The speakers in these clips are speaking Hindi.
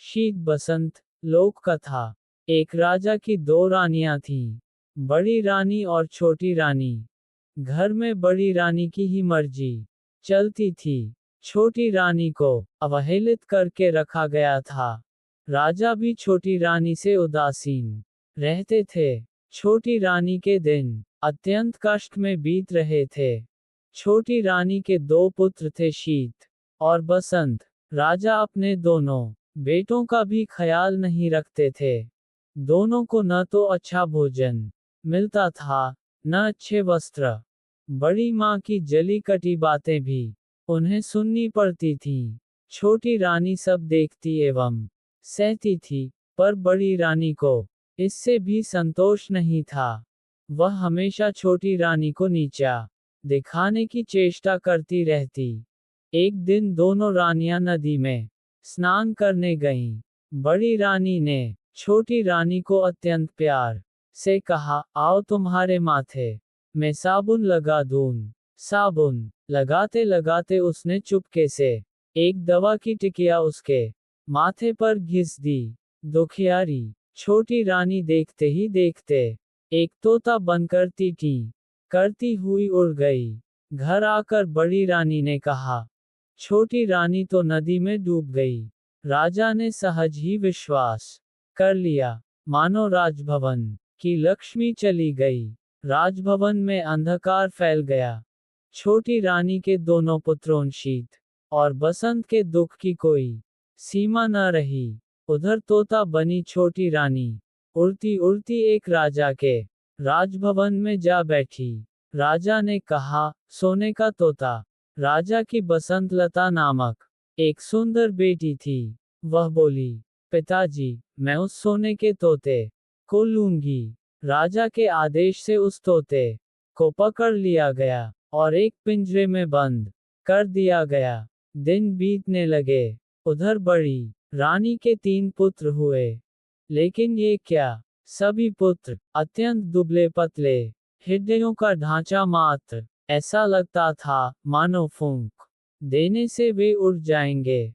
शीत बसंत। लोक कथा। एक राजा की दो रानियां थीं, बड़ी रानी और छोटी रानी। घर में बड़ी रानी की ही मर्जी चलती थी, छोटी रानी को अवहेलित करके रखा गया था। राजा भी छोटी रानी से उदासीन रहते थे। छोटी रानी के दिन अत्यंत कष्ट में बीत रहे थे। छोटी रानी के दो पुत्र थे, शीत और बसंत। राजा अपने दोनों बेटों का भी ख्याल नहीं रखते थे। दोनों को न तो अच्छा भोजन मिलता था, न अच्छे वस्त्र। बड़ी माँ की जली कटी बातें भी उन्हें सुननी पड़ती थीं। छोटी रानी सब देखती एवं सहती थी, पर बड़ी रानी को इससे भी संतोष नहीं था। वह हमेशा छोटी रानी को नीचा दिखाने की चेष्टा करती रहती। एक दिन दोनों रानियां नदी में स्नान करने गईं। बड़ी रानी ने छोटी रानी को अत्यंत प्यार से कहा, आओ तुम्हारे माथे में साबुन लगा दूं। साबुन लगाते लगाते उसने चुपके से एक दवा की टिकिया उसके माथे पर घिस दी। दुखियारी छोटी रानी देखते ही देखते एक तोता बनकर टीटी करती हुई उड़ गई। घर आकर बड़ी रानी ने कहा, छोटी रानी तो नदी में डूब गई। राजा ने सहज ही विश्वास कर लिया, मानो राजभवन की लक्ष्मी चली गई। राजभवन में अंधकार फैल गया। छोटी रानी के दोनों पुत्रों शीत और बसंत के दुख की कोई सीमा न रही। उधर तोता बनी छोटी रानी उड़ती उड़ती एक राजा के राजभवन में जा बैठी। राजा ने कहा, सोने का तोता। राजा की बसंत लता नामक एक सुंदर बेटी थी। वह बोली, पिताजी, मैं उस सोने के तोते को लूंगी। राजा के आदेश से उस तोते को पकड़ लिया गया और एक पिंजरे में बंद कर दिया गया। दिन बीतने लगे। उधर बड़ी रानी के 3 पुत्र हुए, लेकिन ये क्या, सभी पुत्र अत्यंत दुबले पतले, हृदयों का ढांचा मात्र ऐसा लगता था मानो फूंक देने से वे उड़ जाएंगे।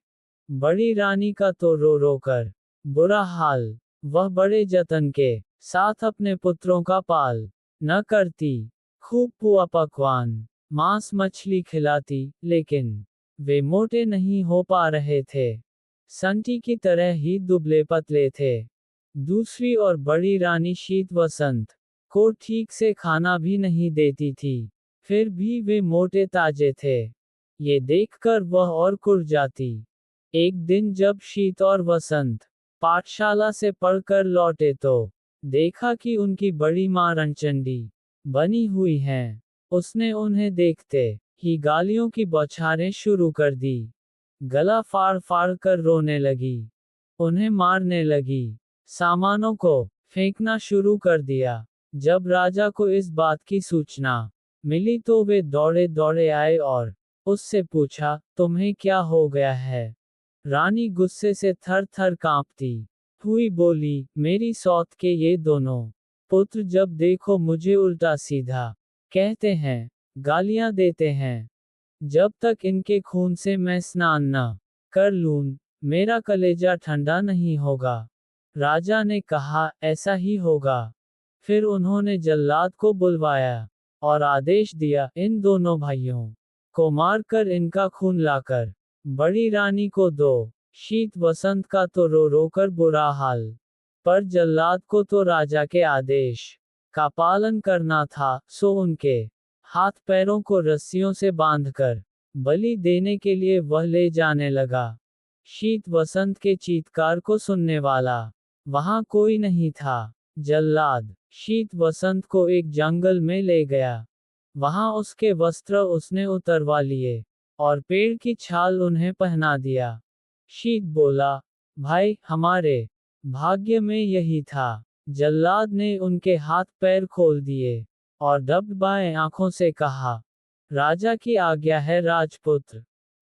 बड़ी रानी का तो रो रो कर बुरा हाल। वह बड़े जतन के साथ अपने पुत्रों का पाल न करती। खूब पुआ पकवान, मांस मछली खिलाती, लेकिन वे मोटे नहीं हो पा रहे थे। संटी की तरह ही दुबले पतले थे। दूसरी और बड़ी रानी शीत वसंत को ठीक से खाना भी नहीं देती थी, फिर भी वे मोटे ताजे थे। ये देखकर वह और कुढ़ जाती। एक दिन जब शीत और वसंत पाठशाला से पढ़कर लौटे तो देखा कि उनकी बड़ी मां रणचंडी बनी हुई हैं। उसने उन्हें देखते ही गालियों की बौछारें शुरू कर दी। गला फाड़ फाड़ कर रोने लगी, उन्हें मारने लगी, सामानों को फेंकना शुरू कर दिया। जब राजा को इस बात की सूचना मिली तो वे दौड़े दौड़े आए और उससे पूछा, तुम्हें क्या हो गया है? रानी गुस्से से थर थर कांपती हुई बोली, मेरी सौत के ये दोनों पुत्र जब देखो मुझे उल्टा सीधा कहते हैं, गालियां देते हैं। जब तक इनके खून से मैं स्नान न कर लूं, मेरा कलेजा ठंडा नहीं होगा। राजा ने कहा, ऐसा ही होगा। फिर उन्होंने जल्लाद को बुलवाया और आदेश दिया, इन दोनों भाइयों को मारकर इनका खून लाकर बड़ी रानी को दो। शीत वसंत का तो रो रो कर बुरा हाल, पर जल्लाद को तो राजा के आदेश का पालन करना था, सो उनके हाथ पैरों को रस्सियों से बांधकर बलि देने के लिए वह ले जाने लगा। शीत वसंत के चीत्कार को सुनने वाला वहां कोई नहीं था। जल्लाद शीत वसंत को एक जंगल में ले गया। वहां उसके वस्त्र उसने उतरवा लिए और पेड़ की छाल उन्हें पहना दिया। शीत बोला, भाई, हमारे भाग्य में यही था। जल्लाद ने उनके हाथ पैर खोल दिए और डबडबाए आंखों से कहा, राजा की आज्ञा है राजपुत्र।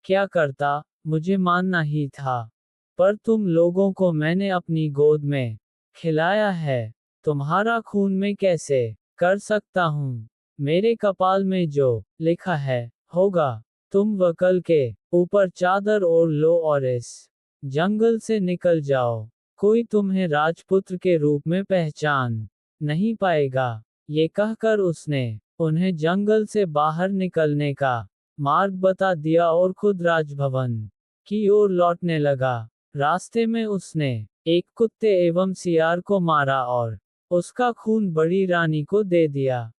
क्या करता, मुझे मानना ही था, पर तुम लोगों को मैंने अपनी गोद में खिलाया है, तुम्हारा खून में कैसे कर सकता हूँ? मेरे कपाल में जो लिखा है होगा। तुम वकल के ऊपर चादर ओढ़ लो और इस जंगल से निकल जाओ, कोई तुम्हें राजपुत्र के रूप में पहचान नहीं पाएगा। ये कहकर उसने उन्हें जंगल से बाहर निकलने का मार्ग बता दिया और खुद राजभवन की ओर लौटने लगा। रास्ते में उसने एक कुत्ते एवं सियार को मारा और उसका खून बड़ी रानी को दे दिया।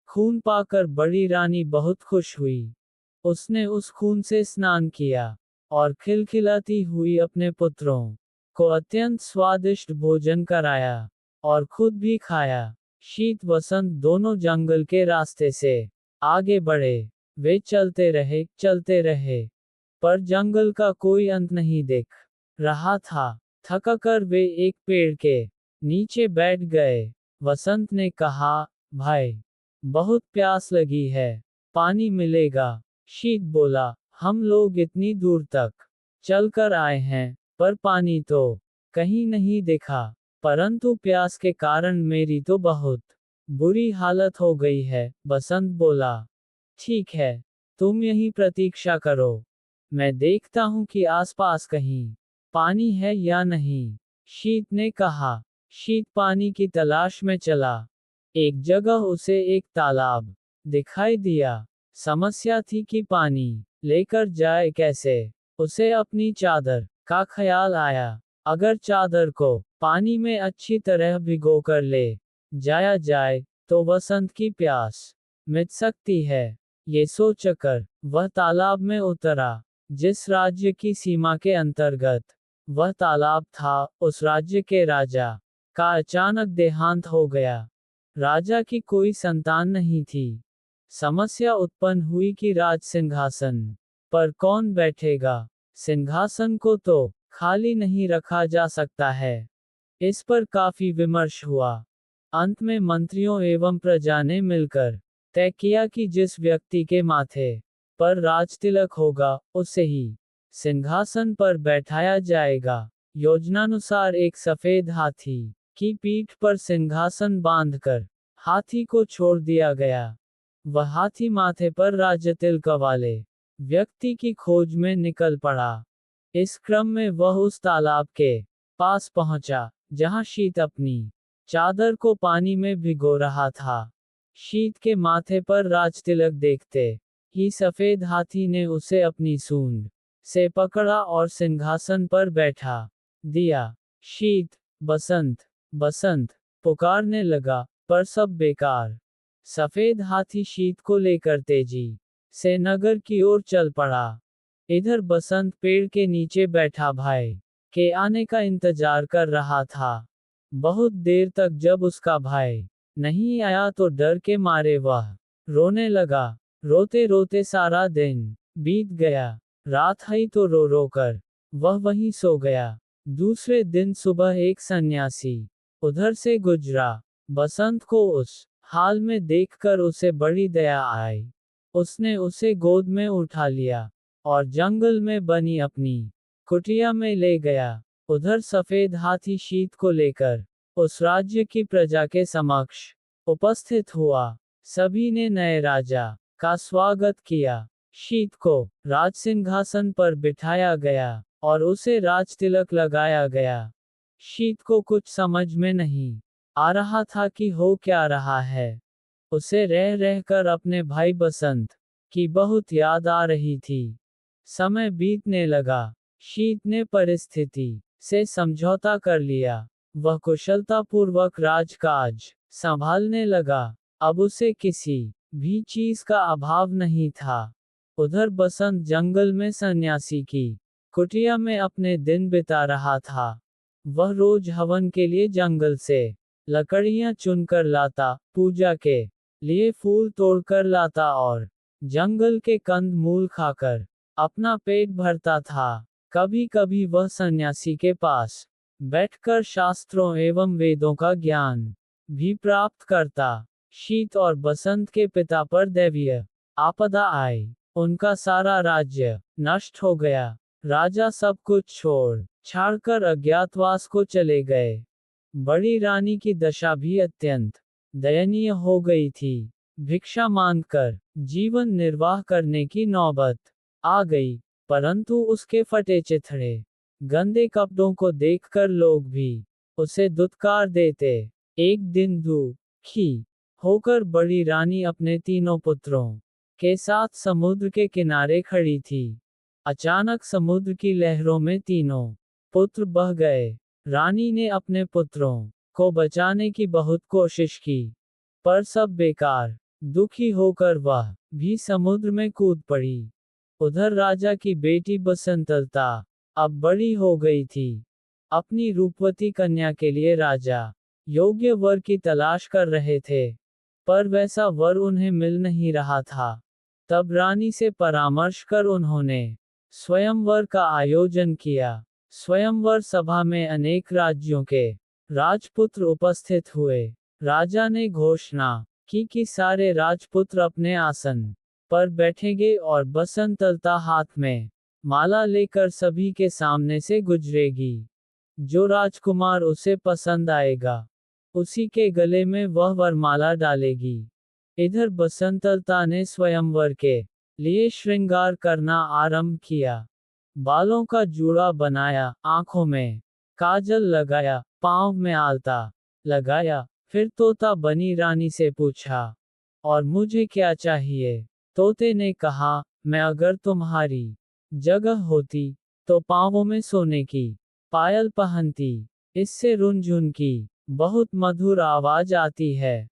खून पाकर बड़ी रानी बहुत खुश हुई। उसने उस खून से स्नान किया और खिलखिलाती हुई अपने पुत्रों को अत्यंत स्वादिष्ट भोजन कराया और खुद भी खाया। शीत वसंत दोनों जंगल के रास्ते से आगे बढ़े। वे चलते रहे, पर जंगल का कोई अंत नहीं दिख रहा था। थककर वे एक पेड़ के नीचे बैठ गए। वसंत ने कहा, भाई, बहुत प्यास लगी है, पानी मिलेगा? शीत बोला, हम लोग इतनी दूर तक चलकर आए हैं, पर पानी तो कहीं नहीं दिखा, परंतु प्यास के कारण मेरी तो बहुत बुरी हालत हो गई है। बसंत बोला, ठीक है, तुम यहीं प्रतीक्षा करो, मैं देखता हूँ कि आसपास कहीं पानी है या नहीं। शीत ने कहा। शीत पानी की तलाश में चला। एक जगह उसे एक तालाब दिखाई दिया। समस्या थी कि पानी लेकर जाए कैसे। उसे अपनी चादर का ख्याल आया। अगर चादर को पानी में अच्छी तरह भिगो कर ले जाया जाए, तो वसंत की प्यास मिट सकती है। ये सोचकर वह तालाब में उतरा। जिस राज्य की सीमा के अंतर्गत वह तालाब था, उस राज्य के राजा का अचानक देहांत हो गया। राजा की कोई संतान नहीं थी। समस्या उत्पन्न हुई कि राज सिंहासन पर कौन बैठेगा। सिंहासन को तो खाली नहीं रखा जा सकता है। इस पर काफी विमर्श हुआ। अंत में मंत्रियों एवं प्रजा ने मिलकर तय किया कि जिस व्यक्ति के माथे पर राजतिलक होगा, उसे ही सिंहासन पर बैठाया जाएगा। योजनानुसार एक सफेद हाथी की पीठ पर सिंहासन बांधकर हाथी को छोड़ दिया गया। वह हाथी माथे पर राजतिलक वाले व्यक्ति की खोज में निकल पड़ा। इस क्रम में वह उस तालाब के पास पहुंचा, जहां शीत अपनी चादर को पानी में भिगो रहा था। शीत के माथे पर राजतिलक देखते ही सफेद हाथी ने उसे अपनी सूंड से पकड़ा और सिंहासन पर बैठा दिया। शीत, बसंत, बसंत पुकारने लगा, पर सब बेकार। सफेद हाथी शीत को लेकर तेजी से नगर की ओर चल पड़ा। इधर बसंत पेड़ के नीचे बैठा भाई के आने का इंतजार कर रहा था। बहुत देर तक जब उसका भाई नहीं आया तो डर के मारे वह रोने लगा। रोते रोते सारा दिन बीत गया। रात आई तो रो रो कर वह वहीं सो गया। दूसरे दिन सुबह एक सन्यासी उधर से गुजरा। बसंत को उस हाल में देखकर उसे बड़ी दया आई। उसने उसे गोद में उठा लिया और जंगल में बनी अपनी कुटिया में ले गया। उधर सफेद हाथी शीत को लेकर उस राज्य की प्रजा के समक्ष उपस्थित हुआ। सभी ने नए राजा का स्वागत किया। शीत को राजसिंहासन पर बिठाया गया और उसे राजतिलक लगाया गया। शीत को कुछ समझ में नहीं आ रहा था कि हो क्या रहा है। उसे रह रहकर अपने भाई बसंत की बहुत याद आ रही थी। समय बीतने लगा। शीत ने परिस्थिति से समझौता कर लिया। वह कुशलतापूर्वक राजकाज संभालने लगा। अब उसे किसी भी चीज का अभाव नहीं था। उधर बसंत जंगल में सन्यासी की कुटिया में अपने दिन बिता रहा था। वह रोज हवन के लिए जंगल से लकड़ियां चुनकर लाता, पूजा के लिए फूल तोड़कर लाता और जंगल के कंद मूल खाकर अपना पेट भरता था। कभी कभी वह सन्यासी के पास बैठकर शास्त्रों एवं वेदों का ज्ञान भी प्राप्त करता। शीत और बसंत के पिता पर दैवीय आपदा आई। उनका सारा राज्य नष्ट हो गया। राजा सब कुछ छोड़ छाड़कर अज्ञातवास को चले गए। बड़ी रानी की दशा भी अत्यंत दयनीय हो गई थी। भिक्षा मांगकर जीवन निर्वाह करने की नौबत आ गई, परंतु उसके फटे चिथड़े गंदे कपड़ों को देखकर लोग भी उसे दुत्कार देते। एक दिन दुखी होकर बड़ी रानी अपने तीनों पुत्रों के साथ समुद्र के किनारे खड़ी थी। अचानक समुद्र की लहरों में तीनों पुत्र बह गए। रानी ने अपने पुत्रों को बचाने की बहुत कोशिश की, पर सब बेकार। दुखी होकर वह भी समुद्र में कूद पड़ी। उधर राजा की बेटी बसंतलता अब बड़ी हो गई थी। अपनी रूपवती कन्या के लिए राजा योग्य वर की तलाश कर रहे थे, पर वैसा वर उन्हें मिल नहीं रहा था। तब रानी से परामर्श कर उन्होंने स्वयंवर का आयोजन किया। स्वयंवर सभा में अनेक राज्यों के राजपुत्र उपस्थित हुए। राजा ने घोषणा की कि सारे राजपुत्र अपने आसन पर बैठेंगे और बसंतलता हाथ में माला लेकर सभी के सामने से गुजरेगी। जो राजकुमार उसे पसंद आएगा, उसी के गले में वह वरमाला डालेगी। इधर बसंतलता ने स्वयंवर के लिए श्रृंगार करना आरंभ किया। बालों का जूड़ा बनाया, आंखों में काजल लगाया, पांव में आलता लगाया, फिर तोता बनी रानी से पूछा, और मुझे क्या चाहिए? तोते ने कहा, मैं अगर तुम्हारी जगह होती तो पांवों में सोने की पायल पहनती। इससे रुनझुन की बहुत मधुर आवाज आती है।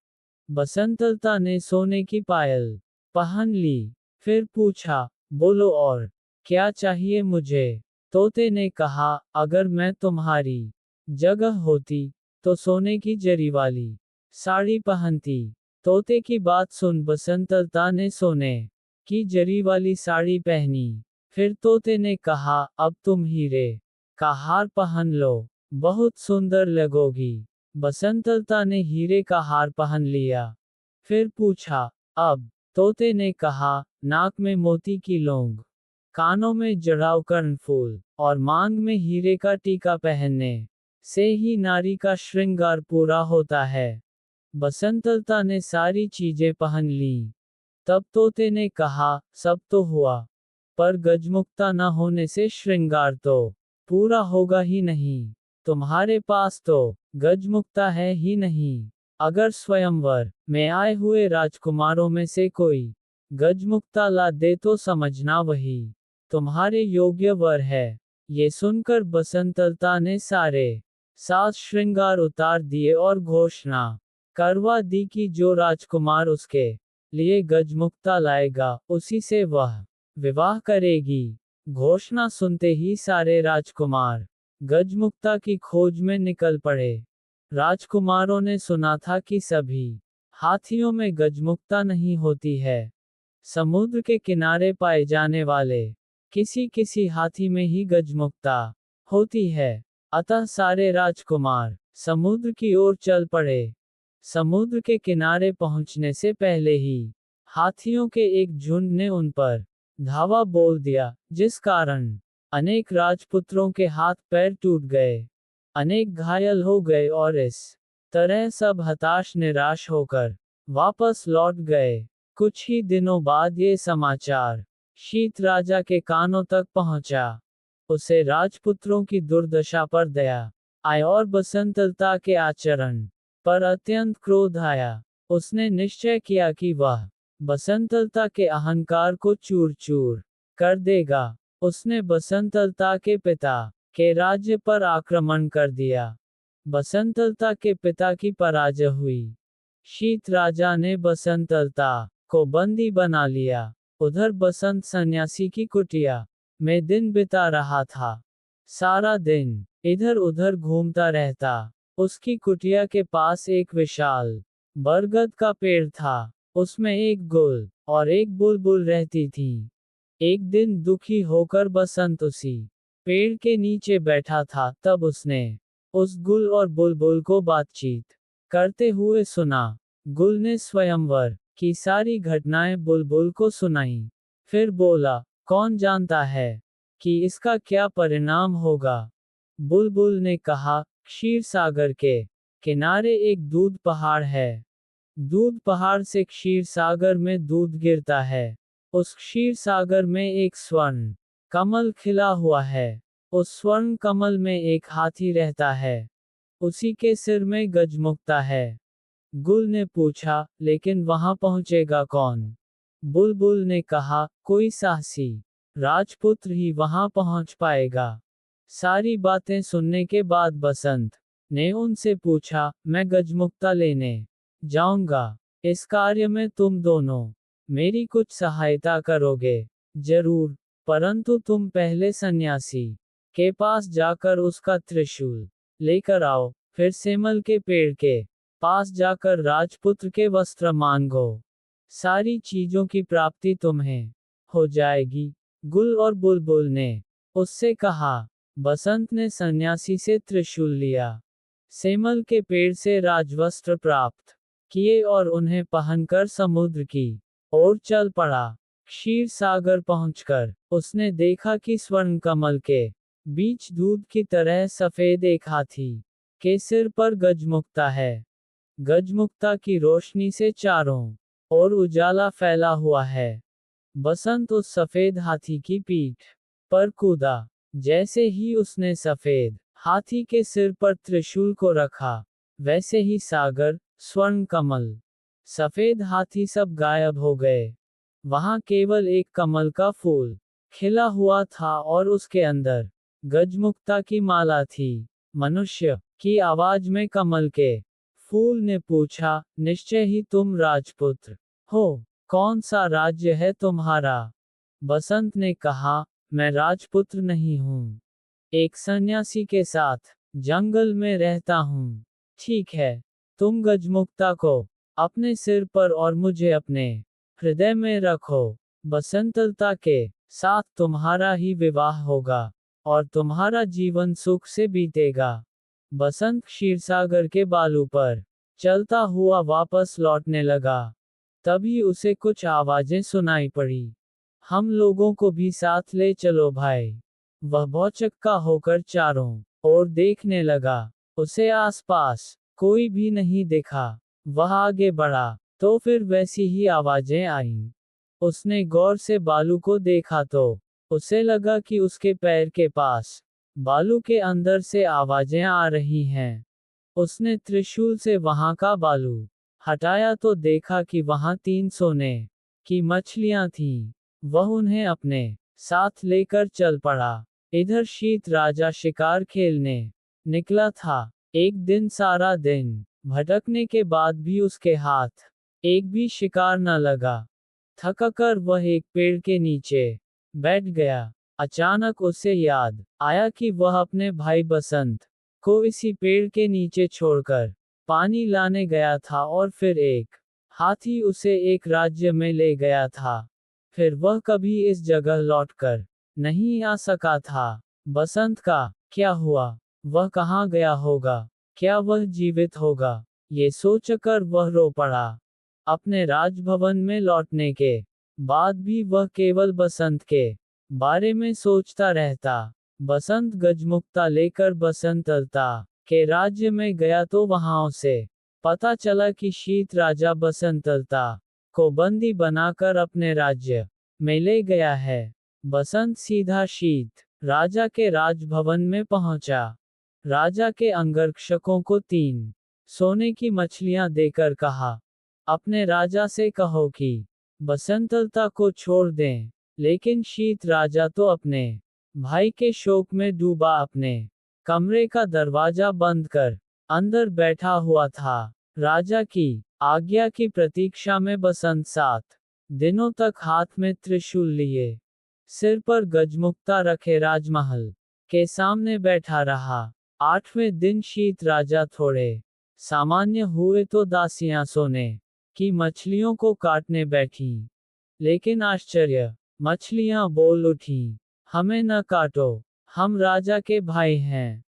बसंतलता ने सोने की पायल पहन ली। फिर पूछा, बोलो और क्या चाहिए मुझे? तोते ने कहा, अगर मैं तुम्हारी जगह होती तो सोने की जरी वाली साड़ी पहनती। तोते की बात सुन बसंतलता ने सोने की जरी वाली साड़ी पहनी। फिर तोते ने कहा, अब तुम हीरे का हार पहन लो, बहुत सुंदर लगोगी। बसंतलता ने हीरे का हार पहन लिया। फिर पूछा, अब? तोते ने कहा, नाक में मोती की लौंग, कानों में जड़ाव कर्णफूल और मांग में हीरे का टीका पहनने से ही नारी का श्रृंगार पूरा होता है। बसंतलता ने सारी चीजें पहन लीं। तब तोते ने कहा, सब तो हुआ, पर गजमुक्ता न होने से श्रृंगार तो पूरा होगा ही नहीं। तुम्हारे पास तो गजमुक्ता है ही नहीं। अगर स्वयंवर में आए हुए राजकुमारों में से कोई गजमुक्ता ला दे तो समझना वही तुम्हारे योग्य वर है। ये सुनकर बसंतलता ने सारे साज श्रृंगार उतार दिए और घोषणा करवा दी कि जो राजकुमार उसके लिए गजमुक्ता लाएगा, उसी से वह विवाह करेगी। घोषणा सुनते ही सारे राजकुमार गजमुक्ता की खोज में निकल पड़े। राजकुमारों ने सुना था कि सभी हाथियों में गजमुक्ता नहीं होती है। समुद्र के किनारे पाए जाने वाले किसी किसी हाथी में ही गजमुक्ता होती है। अतः सारे राजकुमार समुद्र की ओर चल पड़े। समुद्र के किनारे पहुंचने से पहले ही हाथियों के एक झुंड ने उन पर धावा बोल दिया, जिस कारण अनेक राजपुत्रों के हाथ पैर टूट गए, अनेक घायल हो गए और इस तरह सब हताश निराश होकर वापस लौट गए। कुछ ही दिनों बाद ये समाचार शीत राजा के कानों तक पहुंचा। उसे राजपुत्रों की दुर्दशा पर दया आई और बसंतलता के आचरण पर अत्यंत क्रोध आया। उसने निश्चय किया कि वह बसंतलता के अहंकार को चूर चूर कर देगा। उसने बसंतलता के पिता के राज्य पर आक्रमण कर दिया। बसंतलता के पिता की पराजय हुई। शीत राजा ने बसंतलता को बंदी बना लिया। उधर बसंत सन्यासी की कुटिया में दिन बिता रहा था। सारा दिन इधर उधर घूमता रहता। उसकी कुटिया के पास एक विशाल बरगद का पेड़ था। उसमें एक गुल और एक बुलबुल रहती थी। एक दिन दुखी होकर बसंत उसी पेड़ के नीचे बैठा था। तब उसने उस गुल और बुलबुल को बातचीत करते हुए सुना। गुल ने स्वयंवर की सारी घटनाएं बुलबुल को सुनाई। फिर बोला, कौन जानता है कि इसका क्या परिणाम होगा? बुलबुल ने कहा, क्षीर सागर के किनारे एक दूध पहाड़ है। दूध पहाड़ से क्षीर सागर में दूध गिरता है। उस क्षीर सागर में एक स्वर्ण कमल खिला हुआ है। उस स्वर्ण कमल में एक हाथी रहता है। उसी के सिर में गजमुक्ता है। गुल ने पूछा, लेकिन वहां पहुंचेगा कौन? बुलबुल ने कहा, कोई साहसी राजपुत्र ही वहां पहुंच पाएगा। सारी बातें सुनने के बाद बसंत ने उनसे पूछा, मैं गजमुक्ता लेने जाऊंगा। इस कार्य में तुम दोनों मेरी कुछ सहायता करोगे? जरूर, परंतु तुम पहले सन्यासी के पास जाकर उसका त्रिशूल लेकर आओ, फिर सेमल के पेड़ के पास जाकर राजपुत्र के वस्त्र मांगो। सारी चीजों की प्राप्ति तुम्हें हो जाएगी। गुल और बुलबुल ने उससे कहा। बसंत ने सन्यासी से त्रिशूल लिया, सेमल के पेड़ से राजवस्त्र प्राप्त किए और उन्हें पहनकर समुद्र की ओर चल पड़ा। क्षीर सागर पहुंचकर उसने देखा कि स्वर्ण कमल के बीच दूध की तरह सफेद एक हाथी के सिर पर गजमुक्ता है। गजमुक्ता की रोशनी से चारों ओर उजाला फैला हुआ है। बसंत उस सफेद हाथी की पीठ पर कूदा। जैसे ही उसने सफेद हाथी के सिर पर त्रिशूल को रखा, वैसे ही सागर, स्वर्ण कमल, सफेद हाथी सब गायब हो गए। वहां केवल एक कमल का फूल खिला हुआ था और उसके अंदर गजमुक्ता की माला थी। मनुष्य की आवाज में कमल के फूल ने पूछा, निश्चय ही तुम राजपुत्र हो? कौन सा राज्य है तुम्हारा? बसंत ने कहा, मैं राजपुत्र नहीं हूँ। एक सन्यासी के साथ जंगल में रहता हूँ। ठीक है, तुम गजमुक्ता को अपने सिर पर और मुझे अपने हृदय में रखो। बसंतलता के साथ तुम्हारा ही विवाह होगा और तुम्हारा जीवन सुख से बीतेगा। बसंत क्षीरसागर के बालू पर चलता हुआ वापस लौटने लगा। तभी उसे कुछ आवाजें सुनाई पड़ी। हम लोगों को भी साथ ले चलो भाई। वह भौचक्का होकर चारों ओर देखने लगा। उसे आसपास कोई भी नहीं दिखा। वह आगे बढ़ा, तो फिर वैसी ही आवाजें आईं। उसने गौर से बालू को देखा तो उसे लगा कि उसके पैर के पास बालू के अंदर से आवाजें आ रही हैं। उसने त्रिशूल से वहां का बालू हटाया तो देखा कि वहां 3 सोने की मछलियां थीं। वह उन्हें अपने साथ लेकर चल पड़ा। इधर शीत राजा शिकार खेलने निकला था। एक दिन सारा दिन भटकने के बाद भी उसके हाथ एक भी शिकार न लगा। थककर वह एक पेड़ के नीचे बैठ गया। अचानक उसे याद आया कि वह अपने भाई बसंत को इसी पेड़ के नीचे छोड़कर पानी लाने गया था और फिर एक हाथी उसे एक राज्य में ले गया था। फिर वह कभी इस जगह लौटकर नहीं आ सका था। बसंत का क्या हुआ? वह कहाँ गया होगा? क्या वह जीवित होगा? ये सोचकर वह रो पड़ा। अपने राजभवन में लौटने के बाद भी वह केवल बसंत के बारे में सोचता रहता। बसंत गजमुक्ता लेकर बसंतलता के राज्य में गया तो वहां उसे पता चला कि शीत राजा बसंतलता को बंदी बनाकर अपने राज्य में ले गया है। बसंत सीधा शीत राजा के राजभवन में पहुंचा। राजा के अंगरक्षकों को 3 सोने की मछलियां देकर कहा, अपने राजा से कहो कि बसंतलता को छोड़ दें। लेकिन शीत राजा तो अपने भाई के शोक में डूबा अपने कमरे का दरवाजा बंद कर अंदर बैठा हुआ था। राजा की आज्ञा की प्रतीक्षा में बसंत 7 दिनों तक हाथ में त्रिशूल लिए, सिर पर गजमुक्ता रखे राजमहल के सामने बैठा रहा। 8वें दिन शीत राजा थोड़े सामान्य हुए तो दासियां सोने की मछलियों को काटने बैठीं। लेकिन आश्चर्य, मछलियां बोल उठीं, हमें न काटो, हम राजा के भाई हैं।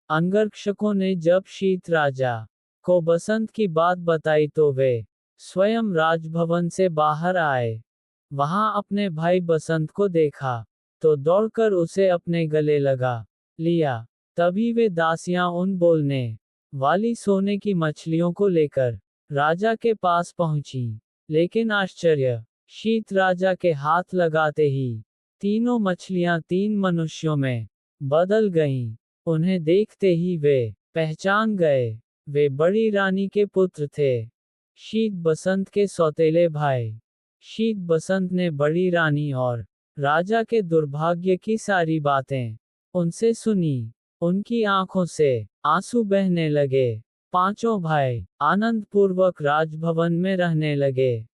अंगरक्षकों ने जब शीत राजा को बसंत की बात बताई तो वे स्वयं राजभवन से बाहर आए। वहां अपने भाई बसंत को देखा तो दौड़कर उसे अपने गले लगा लिया। तभी वे दासियां उन बोलने वाली सोने की मछलियों को लेकर राजा के पास पहुंची। लेकिन आश्चर्य, शीत राजा के हाथ लगाते ही तीनों मछलियां 3 मनुष्यों में बदल गईं। उन्हें देखते ही वे पहचान गए, वे बड़ी रानी के पुत्र थे, शीत बसंत के सौतेले भाई। शीत बसंत ने बड़ी रानी और राजा के दुर्भाग्य की सारी बातें उनसे सुनी। उनकी आंखों से आंसू बहने लगे। पांचों भाई आनंदपूर्वक राजभवन में रहने लगे।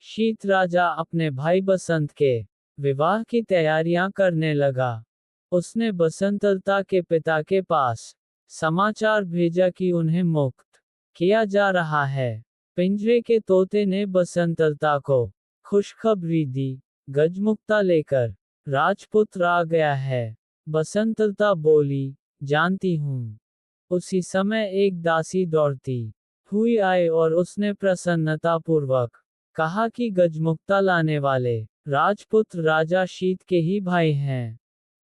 शीत राजा अपने भाई बसंत के विवाह की तैयारियां करने लगा। उसने बसंतलता के पिता के पास समाचार भेजा कि उन्हें मुक्त किया जा रहा है। पिंजरे के तोते ने बसंतलता को खुशखबरी दी, गजमुक्ता लेकर राजपुत्र आ गया है। बसंतलता बोली, जानती हूँ। उसी समय एक दासी दौड़ती हुई आई और उसने प्रसन्नतापूर्वक कहा कि गजमुक्ता लाने वाले राजपुत्र राजा शीत के ही भाई हैं।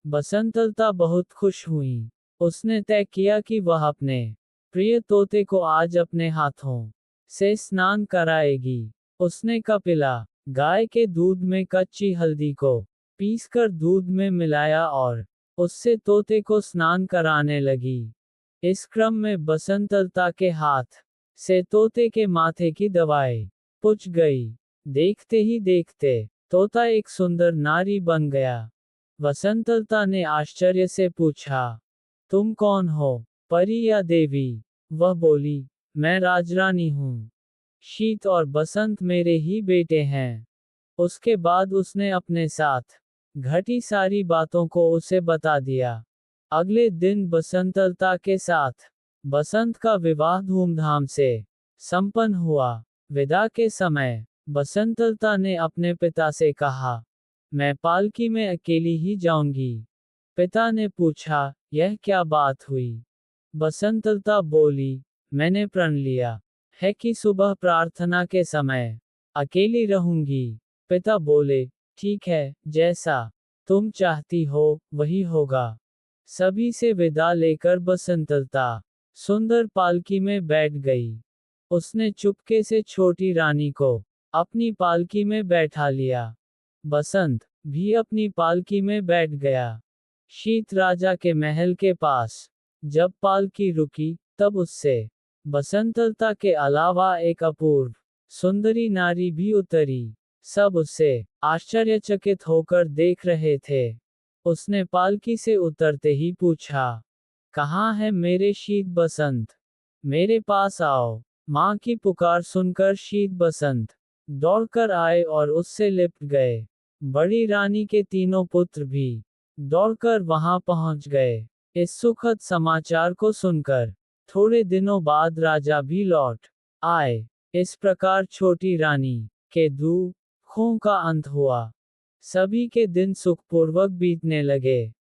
बसंतलता बहुत खुश हुई। उसने तय किया कि वह अपने प्रिय तोते को आज अपने हाथों से स्नान कराएगी। उसने कपिला गाय के दूध में कच्ची हल्दी को पीसकर दूध में मिलाया और उससे तोते को स्नान कराने लगी। इस क्रम में बसंतलता के हाथ से तोते के माथे की दवाई पुछ गई। देखते ही देखते तोता एक सुंदर नारी बन गया। बसंतलता ने आश्चर्य से पूछा, तुम कौन हो, परी या देवी? वह बोली, मैं राजरानी हूँ। शीत और बसंत मेरे ही बेटे हैं। उसके बाद उसने अपने साथ घटी सारी बातों को उसे बता दिया। अगले दिन बसंतलता के साथ बसंत का विवाह धूमधाम से संपन्न हुआ। विदा के समय बसंतलता ने अपने पिता से कहा, मैं पालकी में अकेली ही जाऊंगी। पिता ने पूछा, यह क्या बात हुई? बसंतलता बोली, मैंने प्रण लिया है कि सुबह प्रार्थना के समय अकेली रहूंगी। पिता बोले, ठीक है, जैसा तुम चाहती हो वही होगा। सभी से विदा लेकर बसंतलता सुंदर पालकी में बैठ गई। उसने चुपके से छोटी रानी को अपनी पालकी में बैठा लिया। बसंत भी अपनी पालकी में बैठ गया। शीत राजा के महल के पास जब पालकी रुकी, तब उससे बसंतलता के अलावा एक अपूर्व सुंदरी नारी भी उतरी। सब उससे आश्चर्यचकित होकर देख रहे थे। उसने पालकी से उतरते ही पूछा, कहाँ है मेरे शीत बसंत? मेरे पास आओ। माँ की पुकार सुनकर शीत बसंत दौड़कर आए और उससे लिपट गए। बड़ी रानी के तीनों पुत्र भी दौड़कर वहां पहुंच गए। इस सुखद समाचार को सुनकर थोड़े दिनों बाद राजा भी लौट आए। इस प्रकार छोटी रानी के दुखों का अंत हुआ। सभी के दिन सुखपूर्वक बीतने लगे।